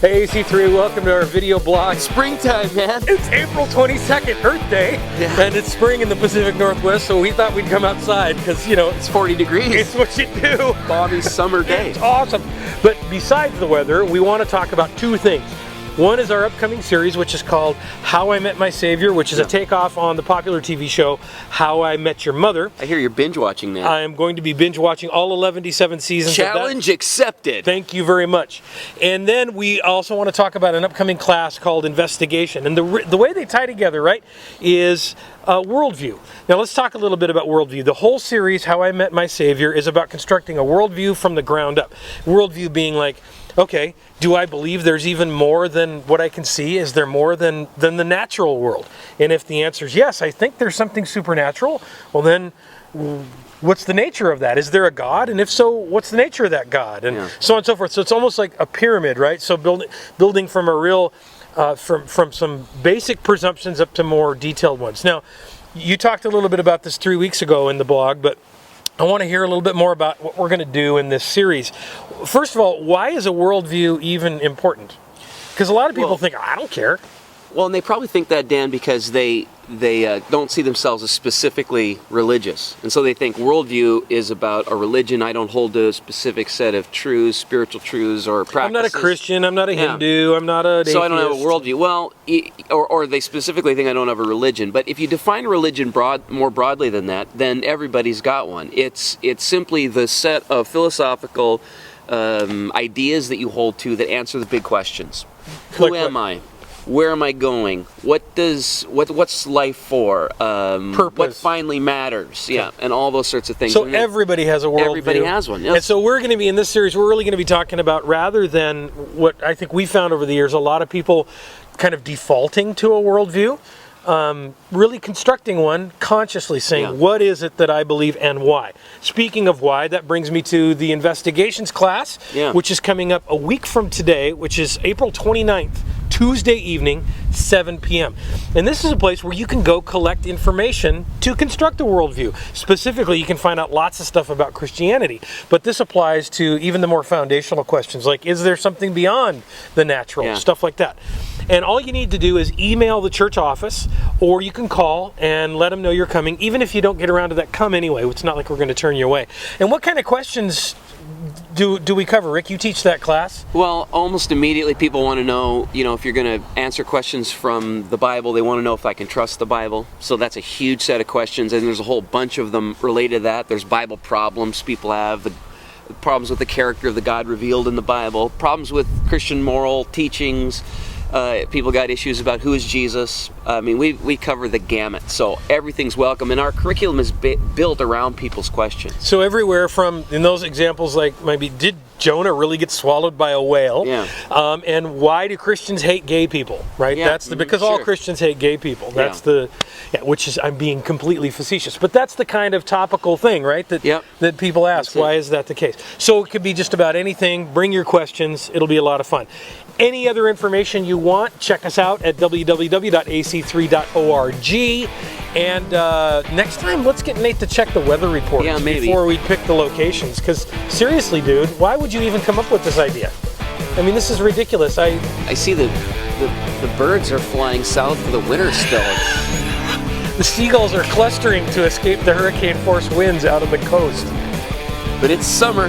Hey AC3, welcome to our video blog. Springtime, man. It's April 22nd, Earth Day, and it's spring in the Pacific Northwest, so we thought we'd come outside because, you know, It's 40 degrees. it's what you do. Bobby's summer day. It's awesome. But besides the weather, we want to talk about two things. One is our upcoming series, which is called How I Met My Savior, which is a takeoff on the popular TV show How I Met Your Mother. I hear you're binge watching that. I am going to be binge watching all 11 seasons of that. Challenge accepted. Thank you very much. And then we also want to talk about an upcoming class called Investigation. And the way they tie together, right, is worldview. Now let's talk a little bit about worldview. The whole series, How I Met My Savior, is about constructing a worldview from the ground up. Worldview being like, okay, do I believe there's even more than what I can see? Is there more than the natural world? And if the answer is yes, I think there's something supernatural, well then, what's the nature of that? Is there a God? And if so, what's the nature of that God? And so on and so forth. So it's almost like a pyramid, right? So building from a real, from some basic presumptions up to more detailed ones. Now, you talked a little bit about this 3 weeks ago in the blog, but I want to hear a little bit more about what we're going to do in this series. First of all, why is a worldview even important? Because a lot of people think, I don't care. Well, and they probably think that, Dan, because they don't see themselves as specifically religious. And so they think worldview is about a religion. I don't hold to a specific set of truths, spiritual truths, or practices. I'm not a Christian, I'm not a Hindu, I'm not an atheist. So I don't have a worldview. Well, or they specifically think I don't have a religion. But if you define religion more broadly than that, then everybody's got one. It's simply the set of philosophical ideas that you hold to that answer the big questions. Who am I? Where am I going? What's life for? Purpose. What finally matters? Yeah, and all those sorts of things. So everybody has a worldview. Everybody has one. Yes. And so we're going to be in this series. We're really going to be talking about, rather than what I think we found over the years, a lot of people kind of defaulting to a worldview. Really constructing one, consciously saying, what is it that I believe and why? Speaking of why, that brings me to the investigations class, which is coming up a week from today, which is April 29th, Tuesday evening, 7 p.m. And this is a place where you can go collect information to construct a worldview. Specifically, you can find out lots of stuff about Christianity, but this applies to even the more foundational questions, like, is there something beyond the natural? Stuff like that. And all you need to do is email the church office, or you can call and let them know you're coming, even if you don't get around to that, come anyway. It's not like we're going to turn you away. And what kind of questions do we cover? Rick, you teach that class? Well, almost immediately people want to know, if you're going to answer questions from the Bible, they want to know if I can trust the Bible. So that's a huge set of questions, and there's a whole bunch of them related to that. There's Bible problems people have, the problems with the character of the God revealed in the Bible, problems with Christian moral teachings. People got issues about who is Jesus. I mean, we cover the gamut, so everything's welcome, and our curriculum is built around people's questions. So everywhere from, in those examples, like maybe, did Jonah really get swallowed by a whale? And why do Christians hate gay people? Right? That's because all Christians hate gay people. That's which is, I'm being completely facetious, but that's the kind of topical thing, right? That people ask. Why is that the case? So it could be just about anything. Bring your questions. It'll be a lot of fun. Any other information you want, check us out at www.ac3.org. And next time, let's get Nate to check the weather report before we pick the locations. Because seriously, dude, why would you even come up with this idea? I mean, this is ridiculous. I see the birds are flying south for the winter still. The seagulls are clustering to escape the hurricane force winds out of the coast. But it's summer.